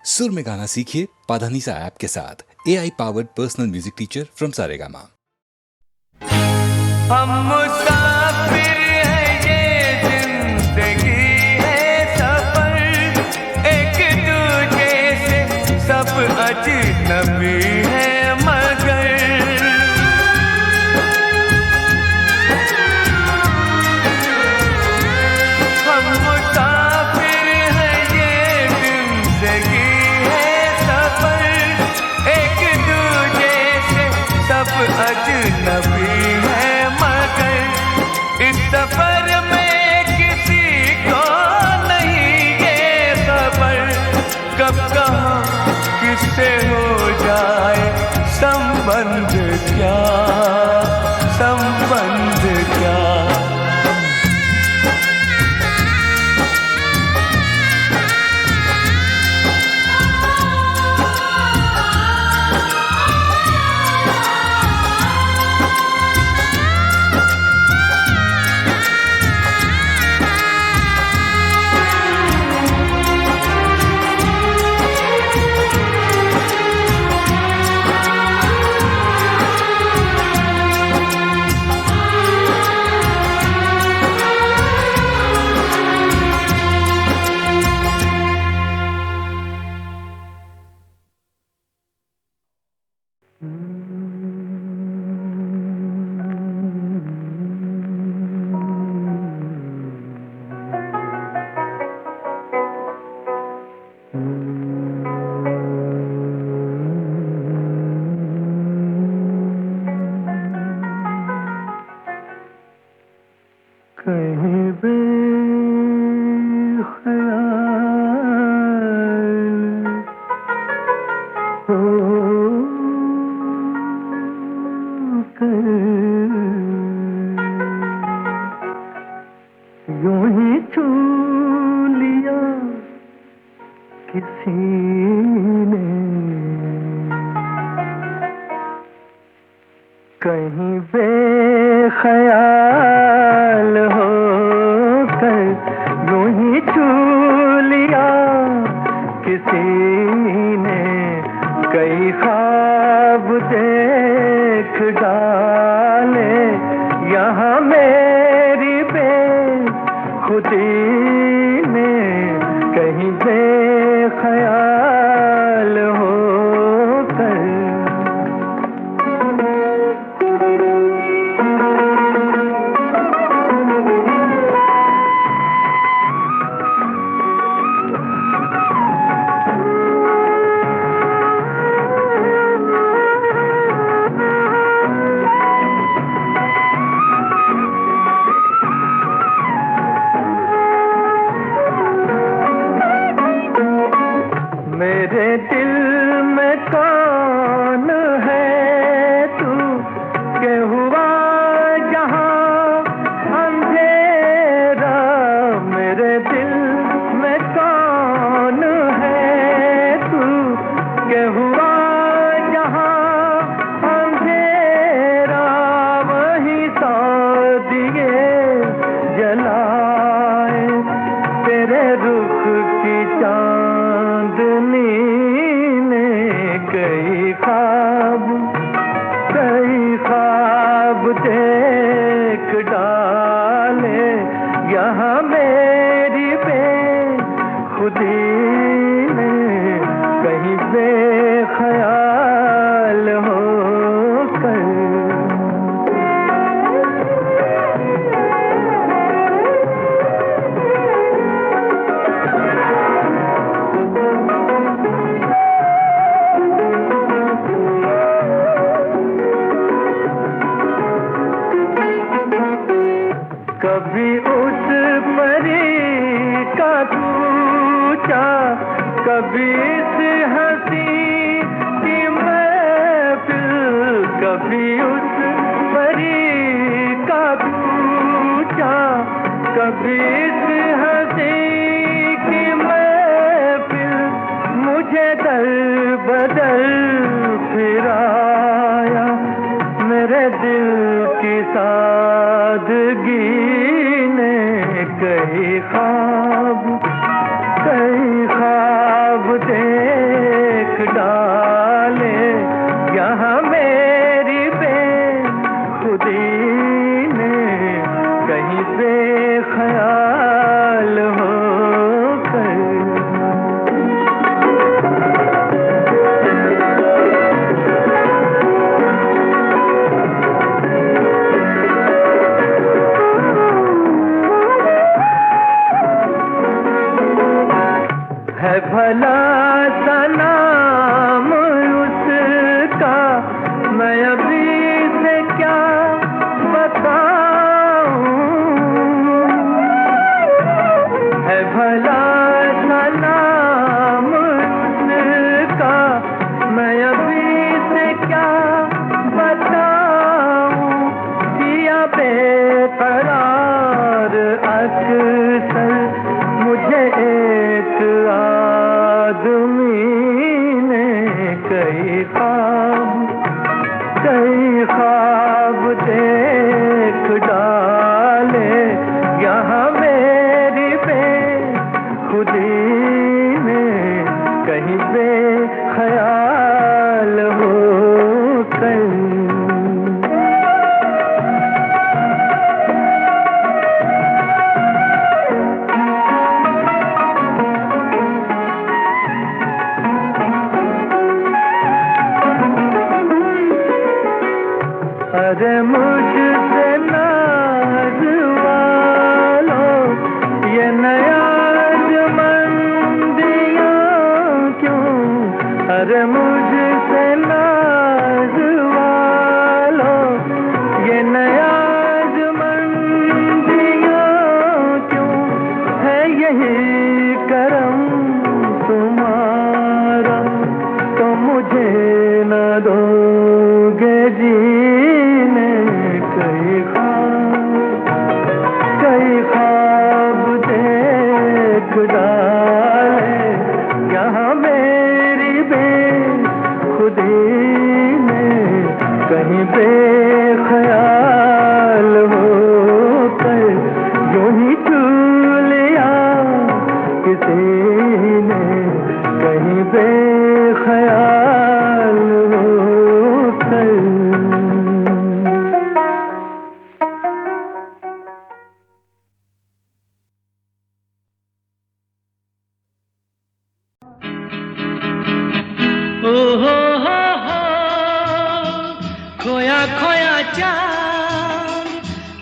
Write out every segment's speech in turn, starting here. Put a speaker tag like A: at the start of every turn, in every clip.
A: सुर में गाना सीखिए पाधानीसा ऐप के साथ। AI powered personal music teacher from Saregama.
B: हम मुसाफिर हैं, ये जिंदगी है सफर, एक दूजे से सब अजनबी है मगर हम मुसाफिर हैं, ये जिंदगी है सफर, एक दूजे से सब अजनबी है मगर इस सफर में किसी को नहीं ये खबर कब कहाँ किससे हो जाए संबंध क्या, संबंध क्या। कहीं बेख्याल हो कर यूं ही छू लिया किसी ने, कहीं बेख्याल होकर यूं ही छू लिया किसी ने, कई ख्वाब देख डाले यहाँ मेरी बेखुदी ने, कहीं बेख्याल होकर। मेरे दिल में कौन है तू के हुआ जहां अंधेरा, मेरे दिल में कौन है तू के हुआ जहां अंधेरा, वही सौ दिए जलाए तेरे रुख की चांदनी ने, कई ख्वाब देख डाले यहाँ मेरी बेखुदी ने, कहीं बेख्याल होकर। कभी उस परी का कूचा, कभी इस हंसी की महफिल, कभी उस परी का कूचा, कभी इस हंसी की महफिल, मुझे दर बदर फिराया मेरे दिल की सादगी ने, कई ख्वाब देख डाले यहाँ मेरी बेखुदी ने कहीं बेख्याल होकर। है भला सा नाम उसका, मैं अभी से क्या बताऊं। है भला सा नाम उसका, मैं अभी से क्या बताऊं। जिया बेकरार अक्सर मुझे एक आदमी ने कई ख्वाब देख डाले यहाँ मेरी बेखुदी ने कहीं बेख्याल होकर। अरे मुझसे नाज वालो ये नयाज़मंदियाँ क्यों। अरे मुझसे नाज वालो ये नयाज़मंदियाँ क्यों। है यही करम तुम्हारा तो मुझे न दोगे जीने। कई ख्वाब देख डाले यहाँ मेरी बेखुदी ने कहीं बेख्याल होकर। यूं ही छू लिया किसी ने कहीं बेख्याल होकर।
C: खोया खोया चांद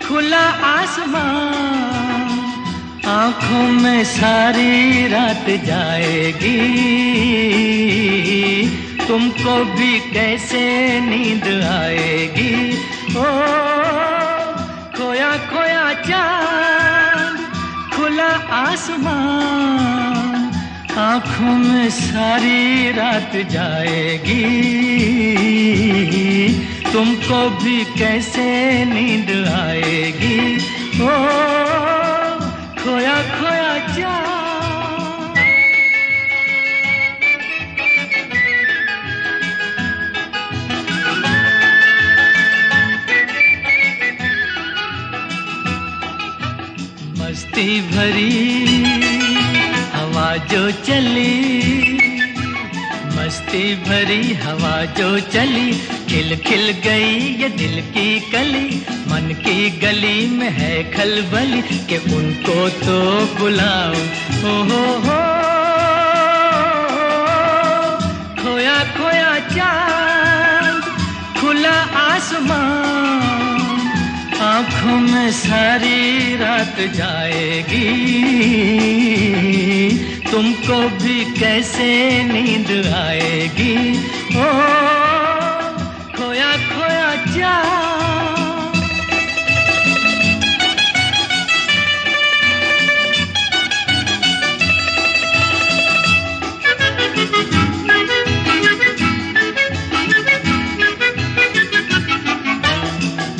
C: खुला आसमान, आंखों में सारी रात जाएगी। तुमको भी कैसे नींद आएगी। ओ खोया खोया चांद खुला आसमान, आंखों में सारी रात जाएगी। तुमको भी कैसे नींद आएगी। ओ खोया खोया चांद। मस्ती भरी हवा जो चली, मस्ती भरी हवा जो चली, खिल खिल गई ये दिल की कली। मन की गली में है खलबली कि उनको तो बुलाओ। हो खोया खोया चांद खुला आसमान, आंखों में सारी रात जाएगी। तुमको भी कैसे नींद आएगी। ओ खोया खोया चांद।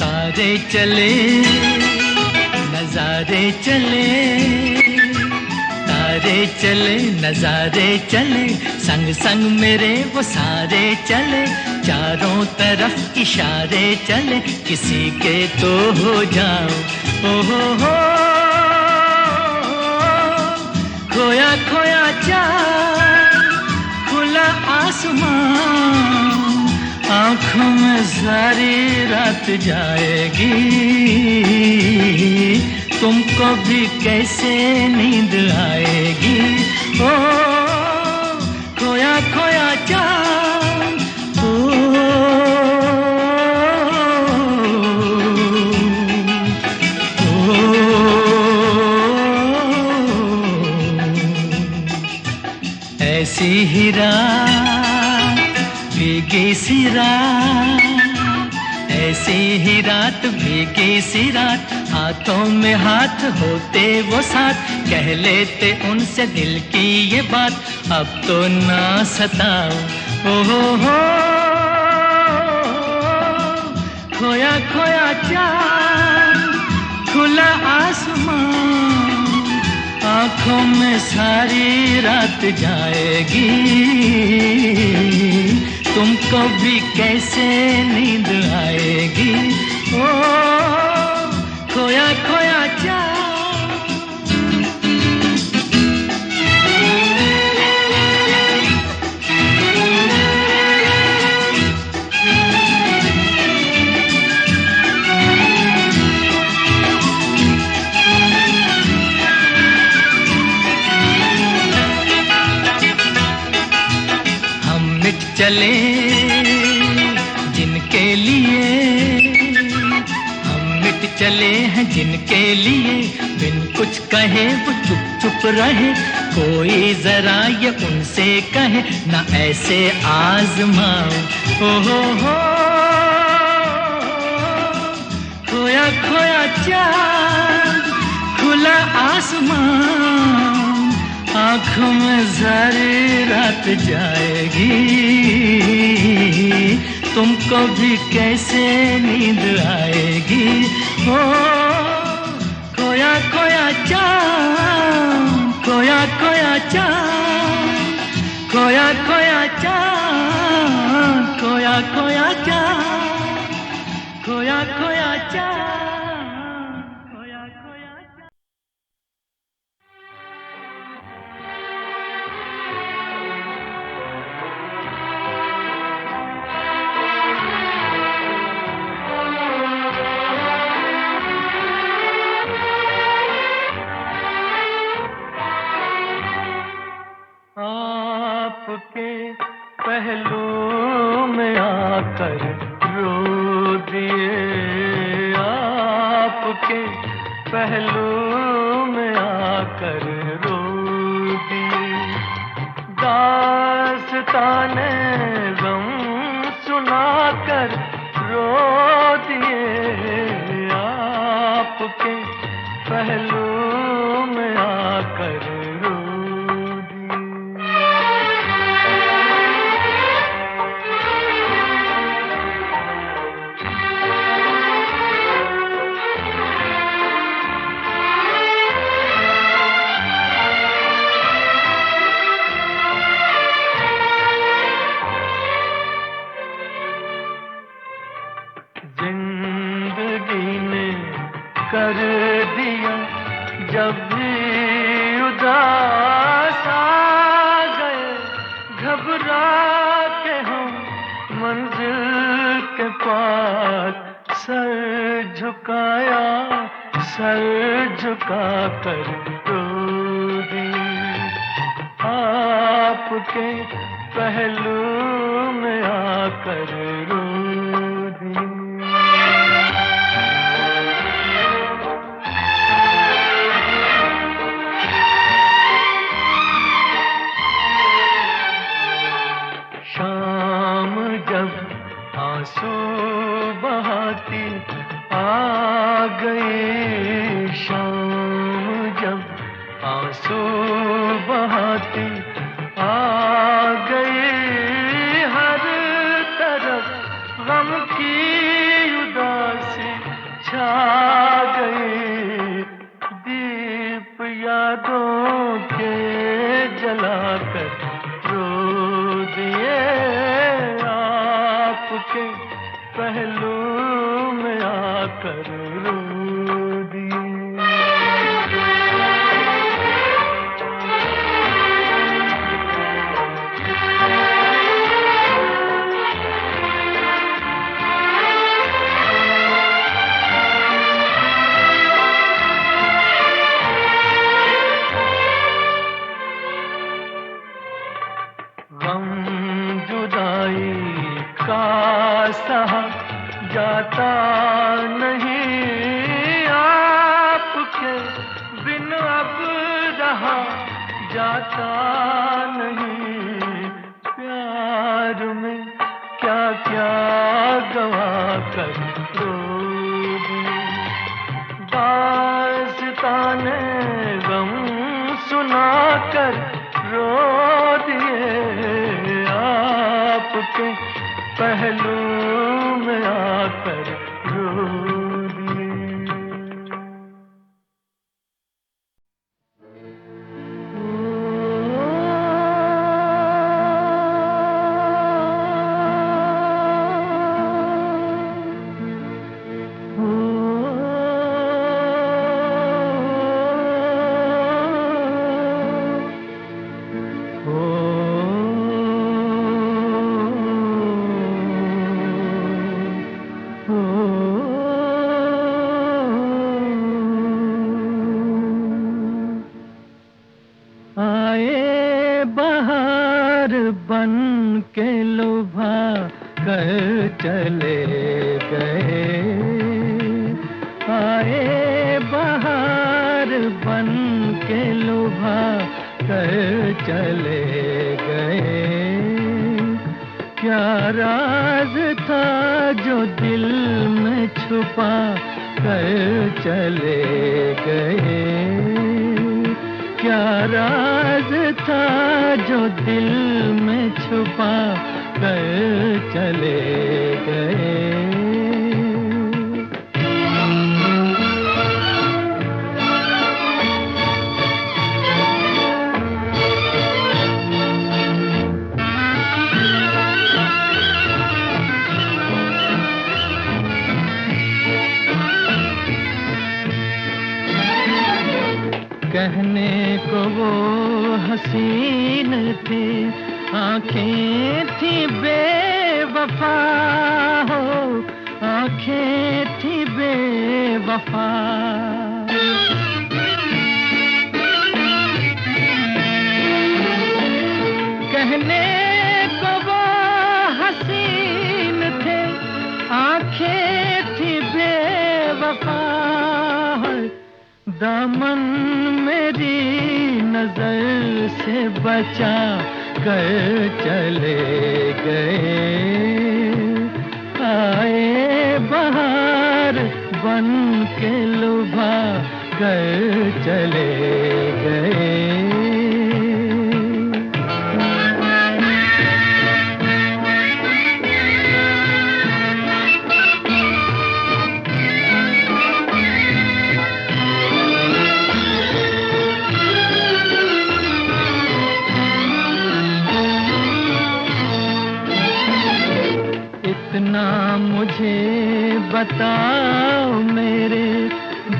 C: तारे चले नजारे चले, तारे चले नजारे चले, संग संग मेरे वो सारे चले। चारों तरफ इशारे चले, किसी के तो हो जाओ। ओ हो खोया खोया चांद खुला आसमान, सारी रात जाएगी, तुमको भी कैसे नींद आएगी। ओ खोया खोया चांद, ओ, ऐसी ही रात, भीगी सी रात, ऐसी ही रात, भीगी सी रात, हाथों में हाथ होते वो साथ, कह लेते उनसे दिल की ये बात, अब तो ना सताओ। हो खोया खोया चांद, खुला आसमान, आँखों में सारी रात जाएगी, तुमको भी कैसे नींद आएगी। ओ खोया खोया चांद। चले जिनके लिए, हम मिट चले हैं जिनके लिए, बिन कुछ कहे वो चुप चुप रहे, कोई जरा ये उनसे कहे ना ऐसे आजमाओ। हो खोया खोया चांद, खुला आसमान, आँखों में सारी रात जाएगी, तुमको भी कैसे नींद आएगी। ओ खोया खोया चांद, खोया खोया चांद, खोया खोया चांद, खोया खोया चांद, खोया खोया चांद। आपके पहलू में आकर रो दिए, आपके पहलू में आकर रो दिए, दास्ताने गम सुनाकर रो दिए, आपके पहलू में आकर रो दिए। जिंदगी ने कर दिया जब भी उदास आ गए, घबरा के हम मंजिल के पास सर झुकाया, सर झुका कर रो दिए, आपके पहलू में आकर रो दिए। शाम जब आंसू बहाती आ गई, शाम जब आंसू बहाती आ गई, हर तरफ गम की उदासी छा गई, दीप यादों के जलाकर रो दिए, आपके पहलू में आकर रो दिए।
B: गम जुदाई का सहा जाता नहीं, आपके बिन अब रहा जाता नहीं। प्यार में क्या क्या गवा कर रो दिए, दास्ताने गम सुना कर रो दिए, आपके पहलू में आकर रो दिए। आए बहार बन के लुभा कर चले गए, आए बहार बन के लुभा कर चले गए। क्या राज था जो दिल में छुपा कर चले गए, क्या राज था जो दिल में छुपा कर चले गए। कहने को वो हसीन थे, आंखें थी बेवफा हो, आंखें थी बेवफा। कहने को वो हसीन थे, आंखें थी बेवफा। दामन मेरी नजर से बचा कर चले गए, आए बहार बन के लुभा कर चले गए। इतना मुझे बताओ मेरे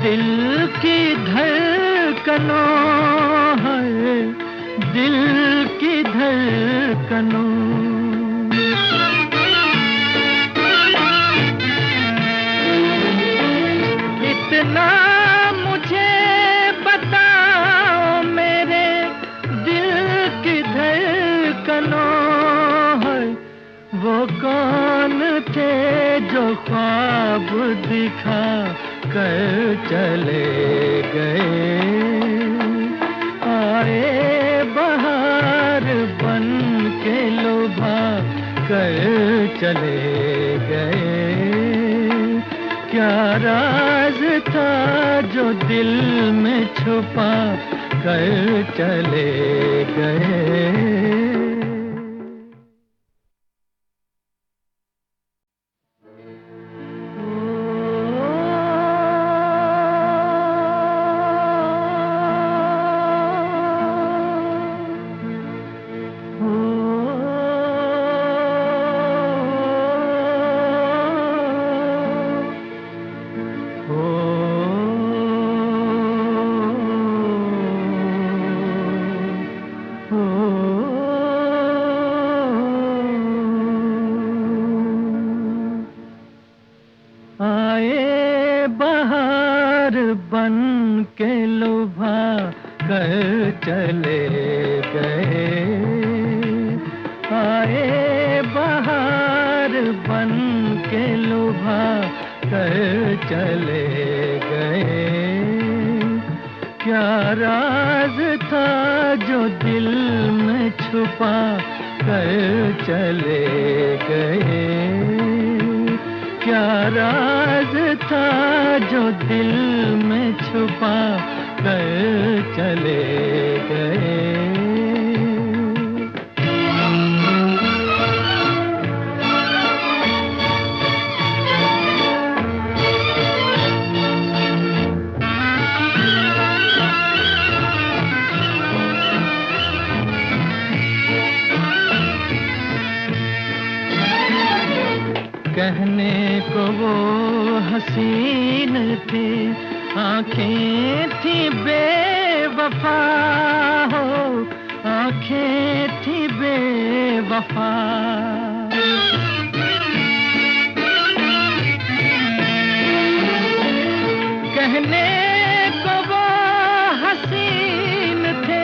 B: दिल की धड़कनों है, दिल की धड़कनों। इतना मुझे बताओ मेरे दिल की धड़कनों है, वो कौन थे जो ख्वाब दिखा कर चले गए, आए बहार बन के लुभा कर चले गए। क्या राज था जो दिल में छुपा कर चले गए। आए बहार बन के लुभा कर चले गए, के लुभा कर चले गए। क्या राज था जो दिल में छुपा कर चले गए। क्या राज था जो दिल में छुपा कर चले गए। कहने को वो हसीन थे, आँखें थी बेवफा हो, आँखें थी बेवफा। कहने को वो हसीन थे,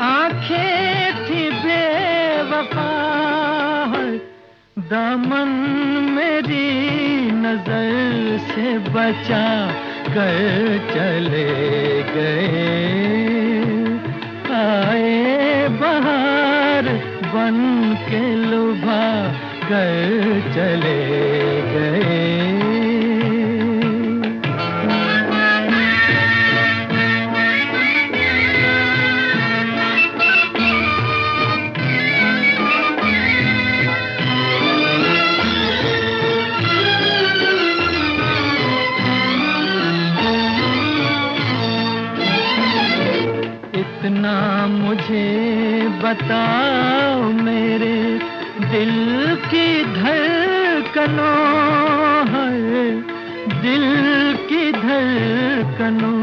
B: आँखें थी बेवफा। दामन मेरी नजर से बचा कर चले गए। आए बहार बन के लुभा कर चले गए। इतना मुझे बताओ मेरे दिल की धड़कनों है, दिल की धड़कनों।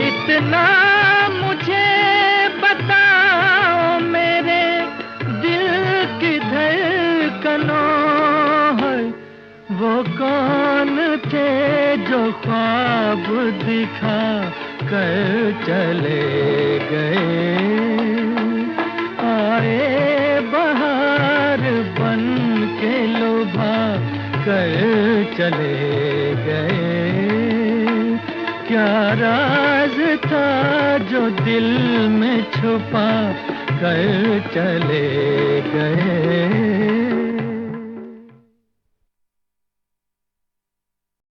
B: इतना मुझे बताओ मेरे दिल की धड़कनों है। वो कौन थे जो ख्वाब दिखा कर चले गए। आए बहार बन के लुभा कर चले गए। क्या राज था जो दिल में छुपा कर चले गए।